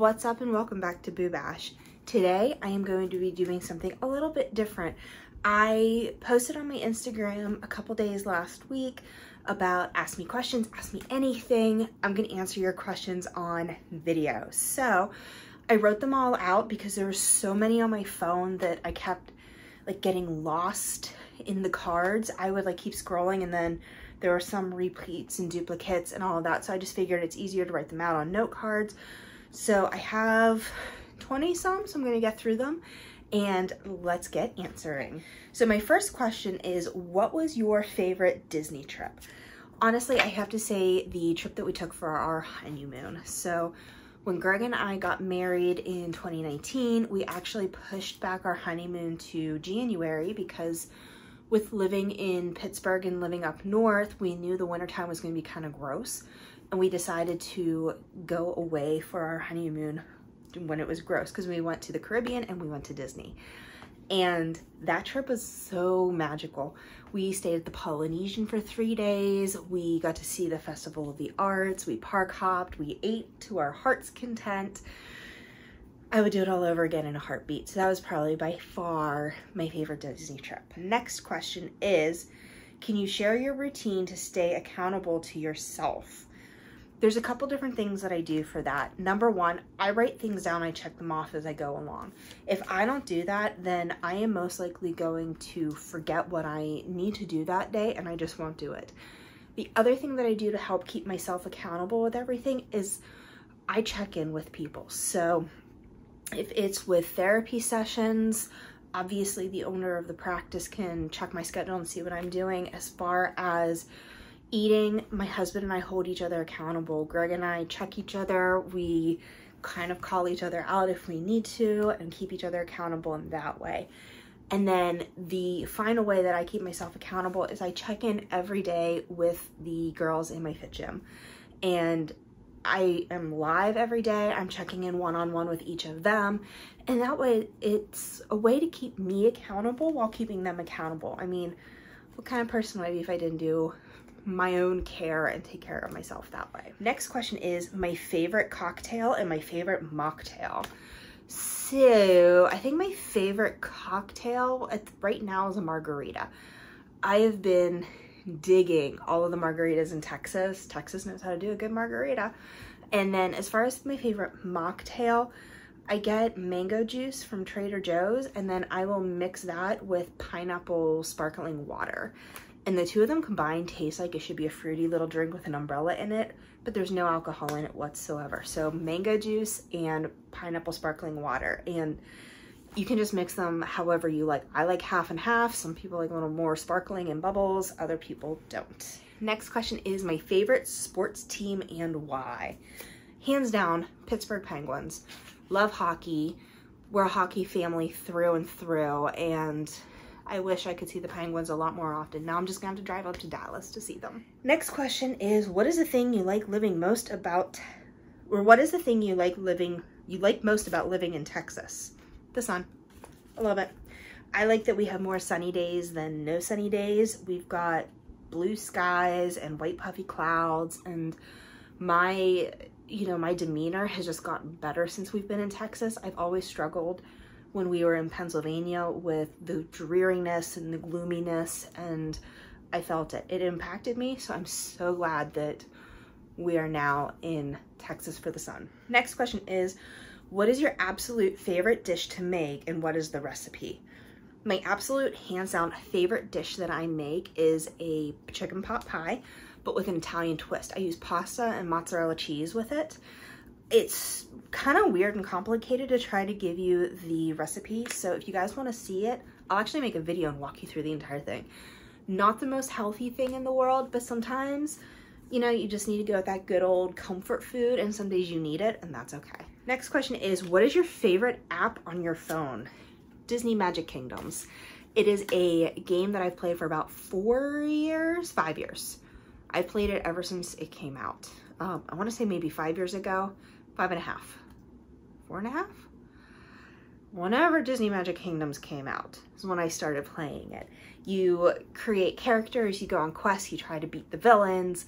What's up and welcome back to Boo Bash. Today I am going to be doing something a little bit different. I posted on my Instagram a couple days last week about ask me questions, ask me anything. I'm going to answer your questions on video. So I wrote them all out because there were so many on my phone that I kept like getting lost in the cards. I would like keep scrolling and then there were some repeats and duplicates and all of that. So I just figured it's easier to write them out on note cards. So I have 20 some, so I'm gonna get through them and let's get answering. So my first question is, what was your favorite Disney trip? Honestly, I have to say the trip that we took for our honeymoon. So when Greg and I got married in 2019, we actually pushed back our honeymoon to January because with living in Pittsburgh and living up north, we knew the wintertime was gonna be kind of gross. And we decided to go away for our honeymoon when it was gross because we went to the Caribbean and we went to Disney. And that trip was so magical. We stayed at the Polynesian for 3 days. We got to see the Festival of the Arts. We park hopped. We ate to our heart's content. I would do it all over again in a heartbeat. So that was probably by far my favorite Disney trip. Next question is, can you share your routine to stay accountable to yourself? There's a couple different things that I do for that. Number one, I write things down, I check them off as I go along. If I don't do that, then I am most likely going to forget what I need to do that day and I just won't do it. The other thing that I do to help keep myself accountable with everything is I check in with people. So if it's with therapy sessions, obviously the owner of the practice can check my schedule and see what I'm doing. As far as eating, my husband and I hold each other accountable. Greg and I check each other. We kind of call each other out if we need to and keep each other accountable in that way. And then the final way that I keep myself accountable is I check in every day with the girls in my fit gym. And I am live every day. I'm checking in one-on-one with each of them. And that way it's a way to keep me accountable while keeping them accountable. I mean, what kind of person would I be if I didn't do my own care and take care of myself that way? Next question is my favorite cocktail and my favorite mocktail. So I think my favorite cocktail right now is a margarita. I have been digging all of the margaritas in Texas. Texas knows how to do a good margarita. And then as far as my favorite mocktail, I get mango juice from Trader Joe's and then I will mix that with pineapple sparkling water. And the two of them combined taste like it should be a fruity little drink with an umbrella in it, but there's no alcohol in it whatsoever. So mango juice and pineapple sparkling water. And you can just mix them however you like. I like half and half. Some people like a little more sparkling and bubbles. Other people don't. Next question is my favorite sports team and why? Hands down, Pittsburgh Penguins. Love hockey. We're a hockey family through and through. And I wish I could see the Penguins a lot more often. Now I'm just gonna have to drive up to Dallas to see them. Next question is, what is the thing you like living most about, or what is the thing you like most about living in Texas? The sun. I love it. I like that we have more sunny days than no sunny days. We've got blue skies and white puffy clouds, and my demeanor has just gotten better since we've been in Texas. I've always struggled when we were in Pennsylvania with the dreariness and the gloominess, and I felt it. It impacted me, so I'm so glad that we are now in Texas for the sun. Next question is, what is your absolute favorite dish to make and what is the recipe? My absolute hands down favorite dish that I make is a chicken pot pie, but with an Italian twist. I use pasta and mozzarella cheese with it. It's kind of weird and complicated to try to give you the recipe. So if you guys want to see it, I'll actually make a video and walk you through the entire thing. Not the most healthy thing in the world, but sometimes, you just need to go with that good old comfort food and some days you need it and that's okay. Next question is, what is your favorite app on your phone? Disney Magic Kingdoms. It is a game that I've played for about 5 years. I've played it ever since it came out. I want to say maybe 5 years ago, 5.5, 4.5? Whenever Disney Magic Kingdoms came out is when I started playing it. You create characters, you go on quests, you try to beat the villains.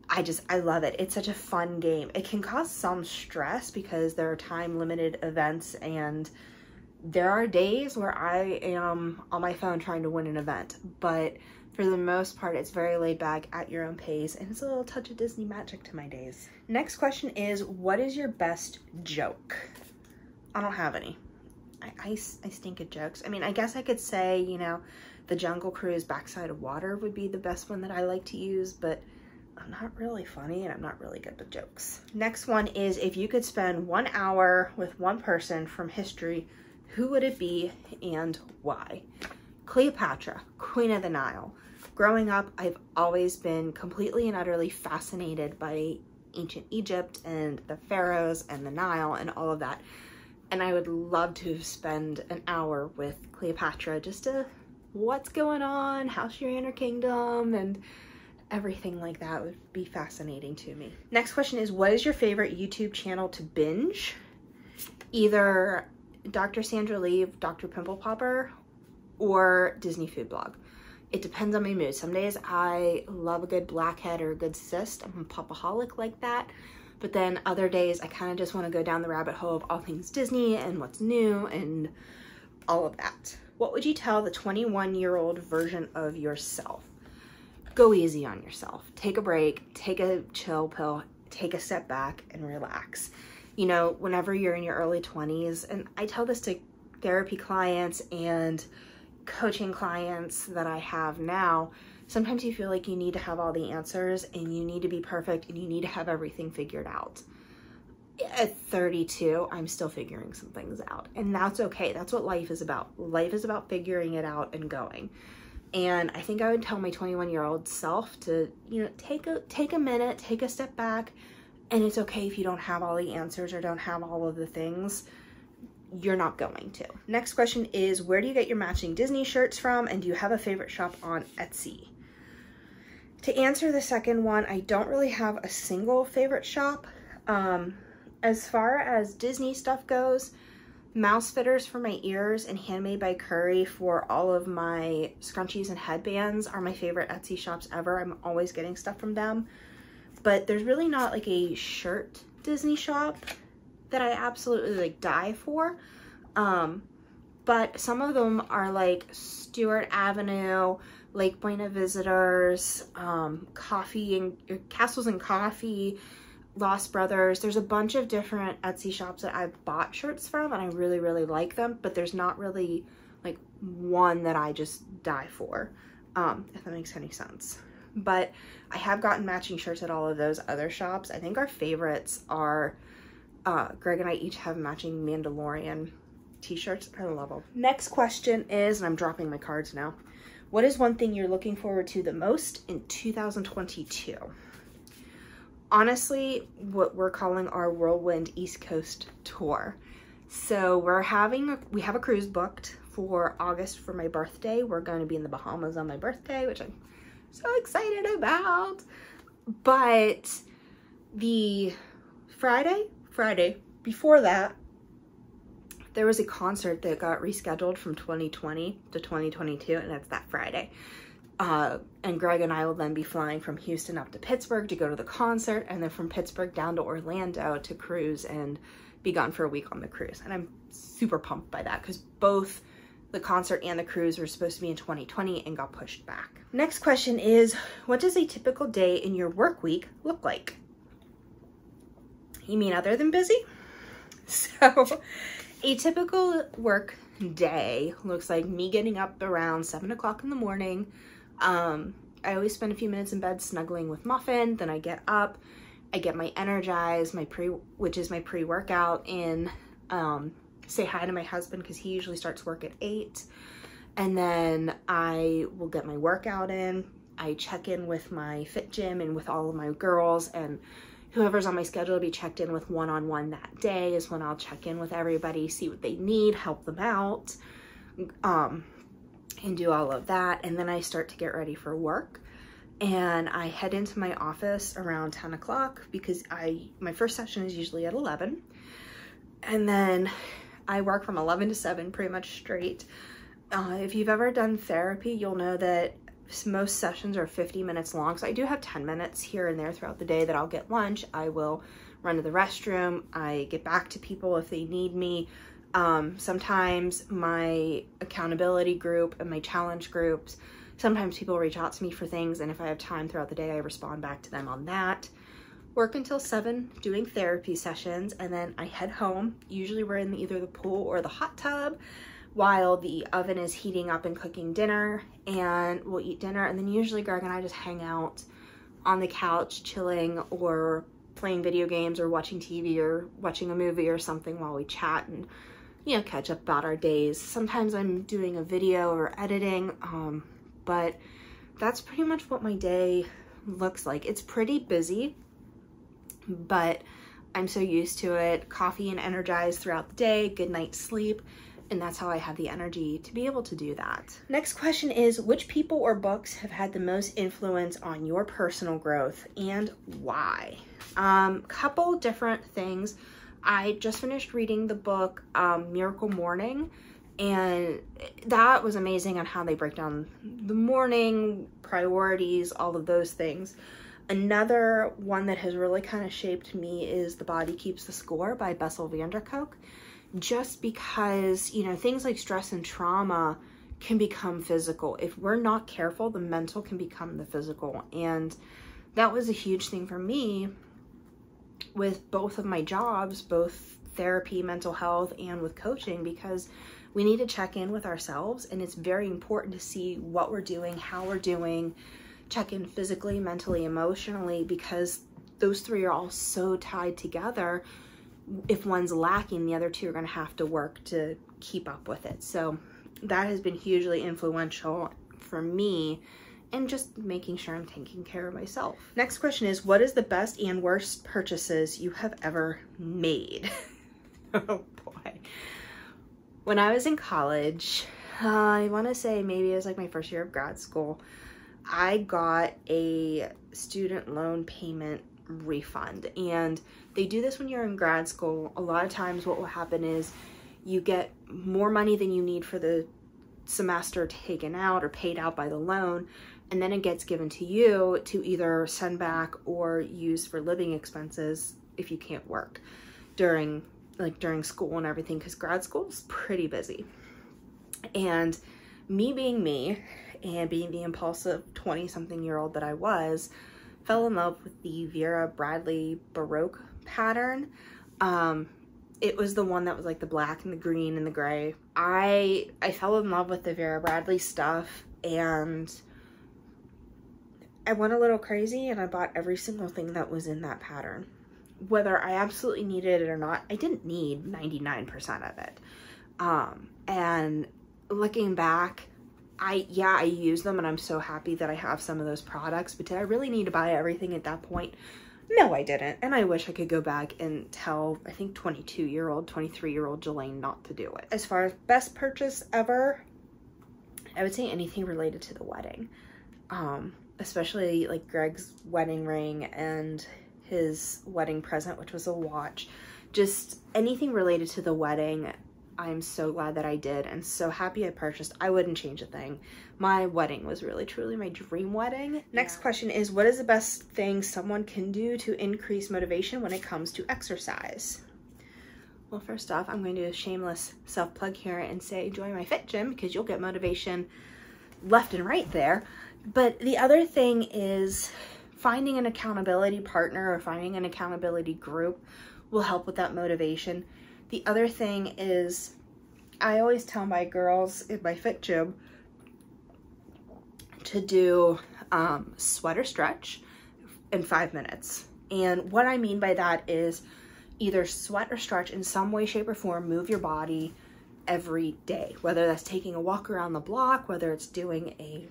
I love it. It's such a fun game. It can cause some stress because there are time limited events, and there are days where I am on my phone trying to win an event, but for the most part, it's very laid back, at your own pace, and it's a little touch of Disney magic to my days. Next question is, what is your best joke? I don't have any. I stink at jokes. I mean, I guess I could say, you know, the Jungle Cruise backside of water would be the best one that I like to use, but I'm not really funny and I'm not really good with jokes. Next one is, if you could spend 1 hour with one person from history, who would it be and why? Cleopatra, Queen of the Nile. Growing up, I've always been completely and utterly fascinated by ancient Egypt and the pharaohs and the Nile and all of that. And I would love to spend an hour with Cleopatra just to, what's going on, how she ran her kingdom, and everything like that would be fascinating to me. Next question is, what is your favorite YouTube channel to binge? Either Dr. Sandra Lee, Dr. Pimple Popper, or Disney Food Blog. It depends on my mood. Some days I love a good blackhead or a good cyst. I'm a popaholic like that. But then other days I kind of just want to go down the rabbit hole of all things Disney and what's new and all of that. What would you tell the 21-year-old version of yourself? Go easy on yourself. Take a break, take a chill pill, take a step back and relax. You know, whenever you're in your early 20s, and I tell this to therapy clients and coaching clients that I have now, sometimes you feel like you need to have all the answers and you need to be perfect and you need to have everything figured out. At 32, I'm still figuring some things out, and that's okay. That's what life is about. Life is about figuring it out and going. And I think I would tell my 21-year-old self to, you know, take a minute, take a step back, and it's okay if you don't have all the answers or don't have all of the things. You're not going to. Next question is, where do you get your matching Disney shirts from, and do you have a favorite shop on Etsy? To answer the second one, I don't really have a single favorite shop. As far as Disney stuff goes, Mouse Fitters for my ears and Handmade by Curry for all of my scrunchies and headbands are my favorite Etsy shops ever. I'm always getting stuff from them. But there's really not like a shirt Disney shop that I absolutely like die for. But some of them are like Stewart Avenue, Lake Buena Visitors, Coffee and Castles and Coffee, Lost Brothers. There's a bunch of different Etsy shops that I've bought shirts from and I really, really like them, but there's not really like one that I just die for, if that makes any sense. But I have gotten matching shirts at all of those other shops. I think our favorites are, Greg and I each have matching Mandalorian t-shirts. I love them. Next question is, and I'm dropping my cards now, what is one thing you're looking forward to the most in 2022? Honestly, what we're calling our Whirlwind East Coast tour. So we have a cruise booked for August for my birthday. We're going to be in the Bahamas on my birthday, which I'm so excited about. But the Friday before that, there was a concert that got rescheduled from 2020 to 2022, and it's that Friday. And Greg and I will then be flying from Houston up to Pittsburgh to go to the concert, and then from Pittsburgh down to Orlando to cruise and be gone for a week on the cruise. And I'm super pumped by that because both the concert and the cruise were supposed to be in 2020 and got pushed back. Next question is, what does a typical day in your work week look like? You mean other than busy? So a typical work day looks like me getting up around 7 o'clock in the morning. I always spend a few minutes in bed snuggling with Muffin. Then I get up, I get my Energize, which is my pre-workout in, say hi to my husband because he usually starts work at 8. And then I will get my workout in. I check in with my fit gym and with all of my girls, and whoever's on my schedule to be checked in with one-on-one that day is when I'll check in with everybody, see what they need, help them out, and do all of that. And then I start to get ready for work, and I head into my office around 10 o'clock because my first session is usually at 11, and then I work from 11 to 7 pretty much straight. If you've ever done therapy, you'll know that most sessions are 50 minutes long. So I do have 10 minutes here and there throughout the day that I'll get lunch. I will run to the restroom. I get back to people if they need me. Sometimes my accountability group and my challenge groups, sometimes people reach out to me for things, and if I have time throughout the day, I respond back to them on that. Work until 7 doing therapy sessions, and then I head home. Usually we're in either the pool or the hot tub while the oven is heating up and cooking dinner, and we'll eat dinner, and then usually Greg and I just hang out on the couch chilling or playing video games or watching TV or watching a movie or something while we chat and, you know, catch up about our days. Sometimes I'm doing a video or editing, but that's pretty much what my day looks like. It's pretty busy, but I'm so used to it. Coffee and energized throughout the day, good night's sleep, and that's how I have the energy to be able to do that. Next question is, which people or books have had the most influence on your personal growth and why? Couple different things. I just finished reading the book Miracle Morning, and that was amazing on how they break down the morning, priorities, all of those things. Another one that has really kind of shaped me is The Body Keeps the Score by Bessel van der Kolk. Just because, you know, things like stress and trauma can become physical. If we're not careful, the mental can become the physical. And that was a huge thing for me with both of my jobs, both therapy, mental health, and with coaching, because we need to check in with ourselves, and it's very important to see what we're doing, how we're doing, check in physically, mentally, emotionally, because those three are all so tied together. If one's lacking, the other two are going to have to work to keep up with it. So that has been hugely influential for me, and just making sure I'm taking care of myself. Next question is, what is the best and worst purchases you have ever made? Oh boy. When I was in college, I want to say maybe it was like my first year of grad school, I got a student loan payment refund. And they do this when you're in grad school. A lot of times what will happen is you get more money than you need for the semester taken out or paid out by the loan, and then it gets given to you to either send back or use for living expenses if you can't work during school and everything, because grad school is pretty busy. And me being me and being the impulsive 20-something-year-old that I was, fell in love with the Vera Bradley Baroque pattern. It was the one that was like the black and the green and the gray. I fell in love with the Vera Bradley stuff, and I went a little crazy and I bought every single thing that was in that pattern. Whether I absolutely needed it or not, I didn't need 99% of it. And looking back, I use them, and I'm so happy that I have some of those products, but did I really need to buy everything at that point? No, I didn't. And I wish I could go back and tell, I think 22-year-old, 23-year-old Jalaine not to do it. As far as best purchase ever, I would say anything related to the wedding. Especially like Greg's wedding ring and his wedding present, which was a watch. Just anything related to the wedding, I'm so glad that I did, and so happy I purchased. I wouldn't change a thing. My wedding was really, truly my dream wedding. Next question is, what is the best thing someone can do to increase motivation when it comes to exercise? Well, first off, I'm going to do a shameless self-plug here and say join my fit gym, because you'll get motivation left and right there. But the other thing is finding an accountability partner or finding an accountability group will help with that motivation. The other thing is, I always tell my girls in my fit gym to do sweat or stretch in 5 minutes. And what I mean by that is either sweat or stretch in some way, shape, or form, move your body every day. Whether that's taking a walk around the block, whether it's doing a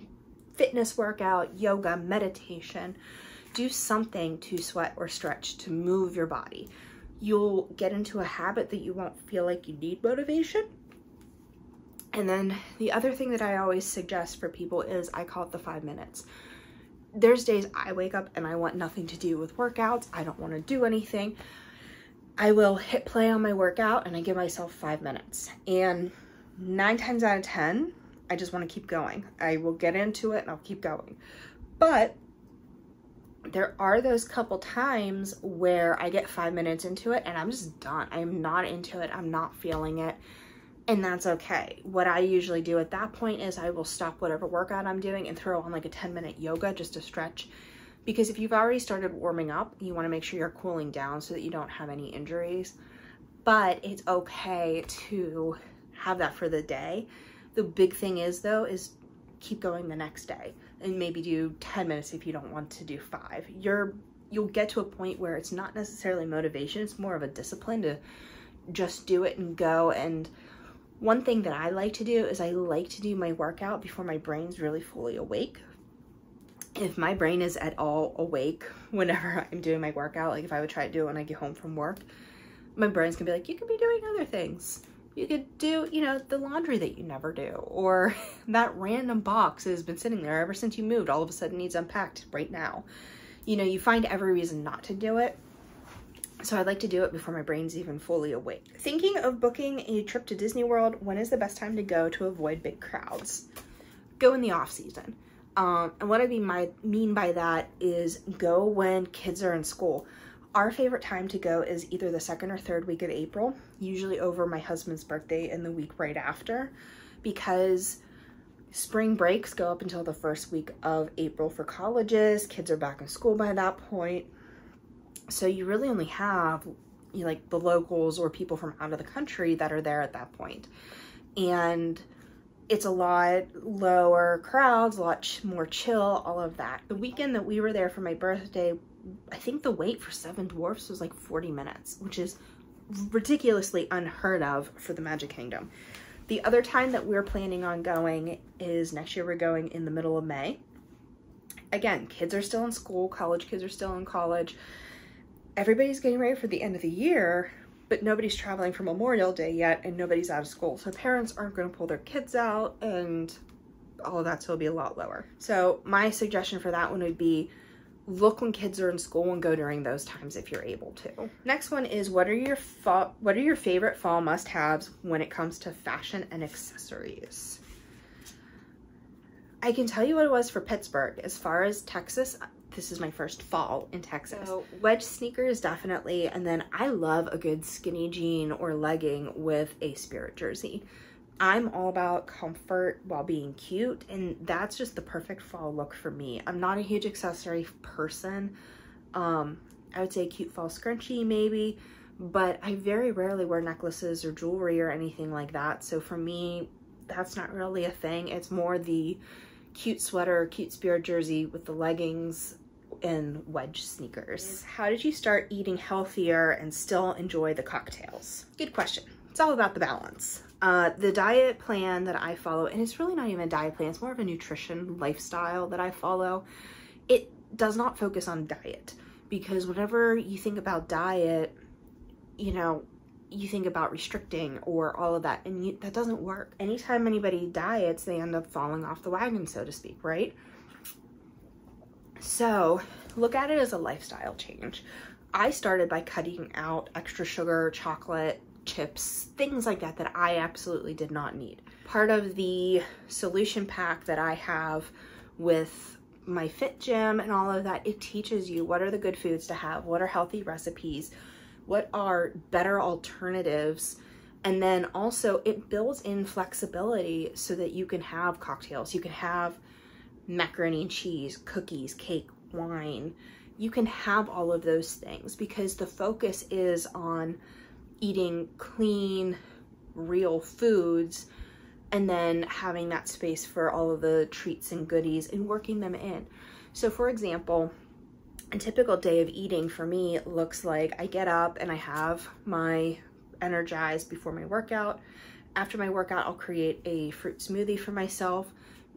fitness workout, yoga, meditation, do something to sweat or stretch to move your body. You'll get into a habit that you won't feel like you need motivation. And then the other thing that I always suggest for people is, I call it the 5 minutes. There's days I wake up and I want nothing to do with workouts. I don't want to do anything. I will hit play on my workout and I give myself 5 minutes. And 9 times out of 10, I just want to keep going. I will get into it and I'll keep going. But there are those couple times where I get 5 minutes into it and I'm just done. I am not into it. I'm not feeling it. And that's okay. What I usually do at that point is I will stop whatever workout I'm doing and throw on like a 10-minute yoga just to stretch. Because if you've already started warming up, you want to make sure you're cooling down so that you don't have any injuries. But it's okay to have that for the day. The big thing is though, is keep going the next day and maybe do 10 minutes if you don't want to do 5. You'll get to a point where it's not necessarily motivation, it's more of a discipline to just do it and go. And one thing that I like to do is I like to do my workout before my brain's really fully awake. If my brain is at all awake whenever I'm doing my workout, like if I would try to do it when I get home from work, my brain's gonna be like, you could be doing other things. You could do, you know, the laundry that you never do, or that random box that has been sitting there ever since you moved, all of a sudden needs unpacked right now. You know, you find every reason not to do it. So I like to do it before my brain's even fully awake. Thinking of booking a trip to Disney World, when is the best time to go to avoid big crowds? Go in the off season. And what I mean by that is go when kids are in school. Our favorite time to go is either the 2nd or 3rd week of April, usually over my husband's birthday and the week right after, because spring breaks go up until the 1st week of April for colleges. Kids are back in school by that point. So you really only have, you know, like the locals or people from out of the country that are there at that point. And it's a lot lower crowds, a lot more chill, all of that. The weekend that we were there for my birthday, I think the wait for Seven Dwarfs was like 40 minutes, which is ridiculously unheard of for the Magic Kingdom. The other time that we're planning on going is next year. We're going in the middle of May. Again, kids are still in school, college kids are still in college. Everybody's getting ready for the end of the year, but nobody's traveling for Memorial Day yet and nobody's out of school. So parents aren't going to pull their kids out and all of that, so it'll be a lot lower. So my suggestion for that one would be look when kids are in school and go during those times if you're able to. Next one is what are your favorite fall must-haves when it comes to fashion and accessories? I can tell you what it was for Pittsburgh. As far as Texas, this is my first fall in Texas. So wedge sneakers definitely, and then I love a good skinny jean or legging with a Spirit jersey. I'm all about comfort while being cute, and that's just the perfect fall look for me. I'm not a huge accessory person. I would say a cute fall scrunchie maybe, but I very rarely wear necklaces or jewelry or anything like that. So for me, that's not really a thing. It's more the cute sweater, cute Spirit jersey with the leggings and wedge sneakers. How did you start eating healthier and still enjoy the cocktails? Good question. It's all about the balance. The diet plan that I follow, and it's really not even a diet plan, it's more of a nutrition lifestyle that I follow. It does not focus on diet, because whenever you think about diet, you know, you think about restricting or all of that, and that doesn't work. Anytime anybody diets, they end up falling off the wagon, so to speak, right? So look at it as a lifestyle change. I started by cutting out extra sugar, chocolate, chips, things like that that I absolutely did not need. Part of the solution pack that I have with my Fit Gym and all of that, it teaches you what are the good foods to have, what are healthy recipes, what are better alternatives, and then also it builds in flexibility so that you can have cocktails, you can have macaroni and cheese, cookies, cake, wine. You can have all of those things because the focus is on eating clean, real foods, and then having that space for all of the treats and goodies and working them in. So for example, a typical day of eating for me looks like I get up and I have my Energize before my workout. After my workout, I'll create a fruit smoothie for myself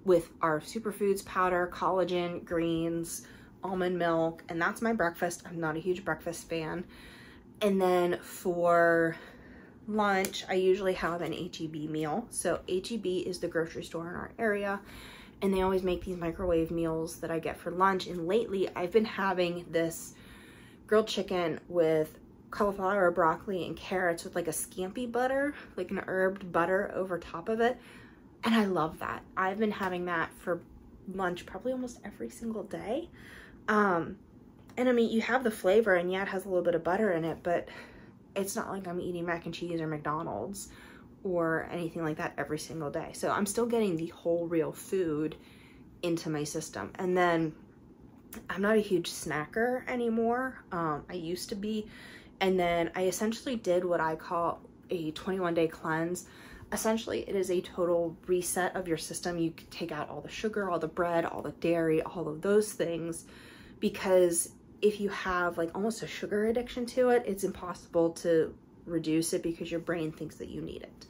with our superfoods powder, collagen, greens, almond milk, and that's my breakfast. I'm not a huge breakfast fan. And then for lunch, I usually have an H-E-B meal. So H-E-B is the grocery store in our area, and they always make these microwave meals that I get for lunch. And lately, I've been having this grilled chicken with cauliflower, broccoli, and carrots with like a scampi butter, like an herbed butter over top of it. And I love that. I've been having that for lunch probably almost every single day. And I mean, you have the flavor, and yeah, it has a little bit of butter in it, but it's not like I'm eating mac and cheese or McDonald's or anything like that every single day. So I'm still getting the whole real food into my system. And then I'm not a huge snacker anymore. I used to be. And then I essentially did what I call a 21-day cleanse. Essentially, it is a total reset of your system. You can take out all the sugar, all the bread, all the dairy, all of those things, because if you have like almost a sugar addiction to it, it's impossible to reduce it because your brain thinks that you need it.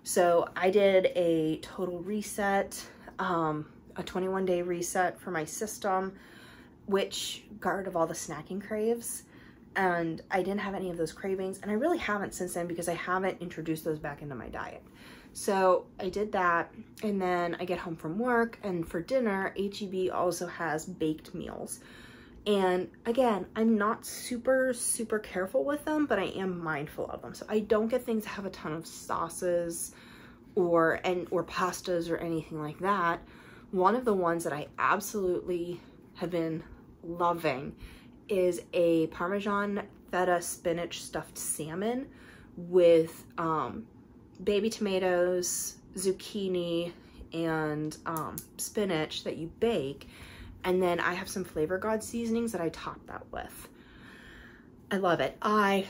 So I did a total reset, a 21-day reset for my system, which got rid of all the snacking craves. And I didn't have any of those cravings, and I really haven't since then because I haven't introduced those back into my diet. So I did that, and then I get home from work, and for dinner, HEB also has baked meals. And again, I'm not super careful with them, but I am mindful of them. So I don't get things that have a ton of sauces or pastas or anything like that. One of the ones that I absolutely have been loving is a Parmesan feta spinach stuffed salmon with baby tomatoes, zucchini, and spinach that you bake. And then I have some Flavor God seasonings that I top that with. I love it. I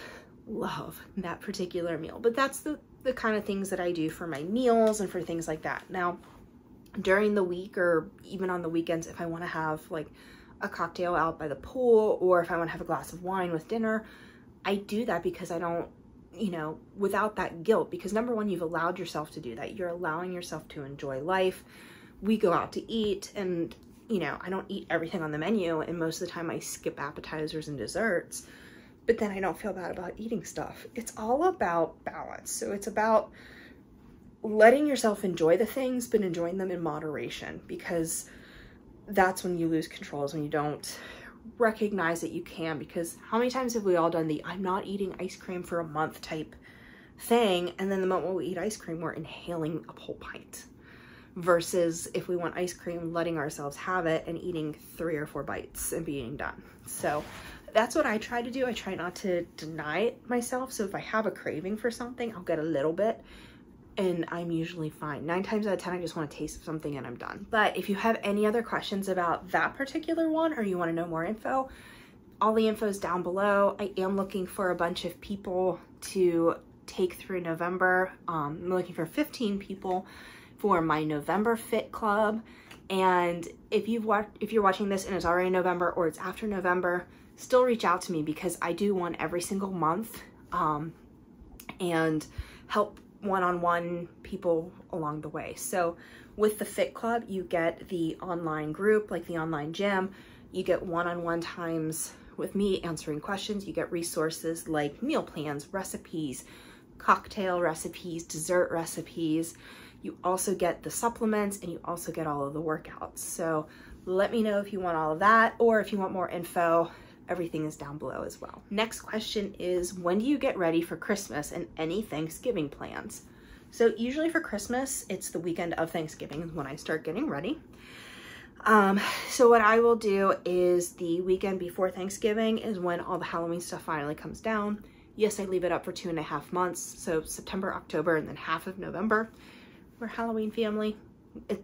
love that particular meal. But that's the kind of things that I do for my meals and for things like that. Now, during the week or even on the weekends, if I want to have like a cocktail out by the pool, or if I want to have a glass of wine with dinner, I do that because I don't, you know, without that guilt, because number one, you've allowed yourself to do that. You're allowing yourself to enjoy life. We go out to eat, and, you know, I don't eat everything on the menu, and most of the time I skip appetizers and desserts, but then I don't feel bad about eating stuff. It's all about balance. So it's about letting yourself enjoy the things, but enjoying them in moderation, because that's when you lose control, is when you don't recognize that you can. Because how many times have we all done the I'm not eating ice cream for a month type thing, and then the moment we eat ice cream, we're inhaling a whole pint, versus if we want ice cream, letting ourselves have it and eating 3 or 4 bites and being done. So that's what I try to do. I try not to deny it myself. So if I have a craving for something, I'll get a little bit, and I'm usually fine. 9 times out of 10, I just want to taste something and I'm done. But if you have any other questions about that particular one, or you want to know more info, all the info is down below. I am looking for a bunch of people to take through November. I'm looking for 15 people for my November Fit Club. And if you're watching this and it's already November or it's after November, still reach out to me, because I do one every single month, and help one-on-one people along the way. So with the Fit Club, you get the online group, like the online gym. You get one-on-one times with me answering questions. You get resources like meal plans, recipes, cocktail recipes, dessert recipes. You also get the supplements, and you also get all of the workouts. So let me know if you want all of that, or if you want more info. Everything is down below as well. Next question is, when do you get ready for Christmas and any Thanksgiving plans? So usually for Christmas, it's the weekend of Thanksgiving is when I start getting ready. So what I will do is the weekend before Thanksgiving is when all the Halloween stuff finally comes down. Yes, I leave it up for 2.5 months. So September, October, and then half of November. We're Halloween family.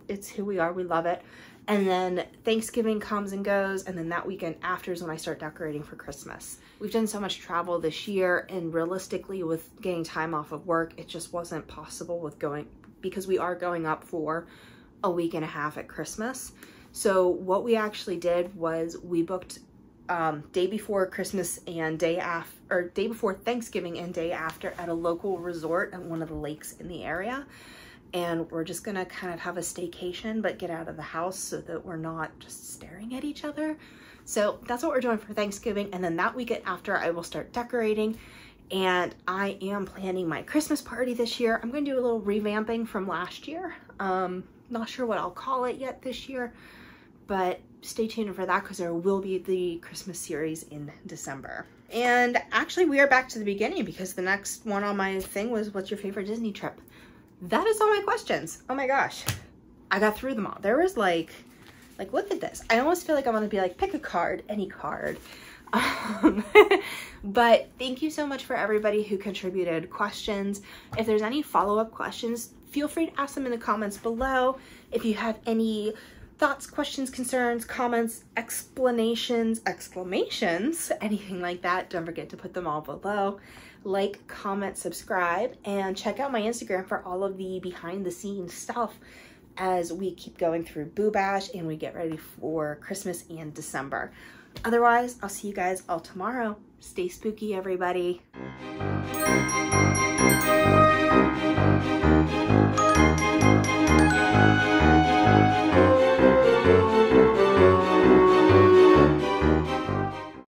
It's who we are. We love it. And then Thanksgiving comes and goes, and then that weekend after is when I start decorating for Christmas. We've done so much travel this year, and realistically with getting time off of work, it just wasn't possible with because we are going up for a week and a half at Christmas. So what we actually did was we booked day before Christmas and day before Thanksgiving and day after at a local resort at one of the lakes in the area. And we're just gonna kind of have a staycation, but get out of the house so that we're not just staring at each other. So that's what we're doing for Thanksgiving. And then that weekend after, I will start decorating. And I am planning my Christmas party this year. I'm gonna do a little revamping from last year. Not sure what I'll call it yet this year, but stay tuned for that, because there will be the Christmas series in December. And actually we are back to the beginning, because the next one on my thing was, what's your favorite Disney trip? that is all my questions. Oh my gosh, I got through them all. There was like look at this. I almost feel like I want to be like, pick a card, any card. But thank you so much for everybody who contributed questions. If there's any follow-up questions, feel free to ask them in the comments below. If you have any thoughts, questions, concerns, comments, explanations, exclamations, anything like that, don't forget to put them all below. Like, comment, subscribe, and check out my Instagram for all of the behind the scenes stuff as we keep going through Boo Bash and we get ready for Christmas and December. Otherwise, I'll see you guys all tomorrow. Stay spooky, everybody.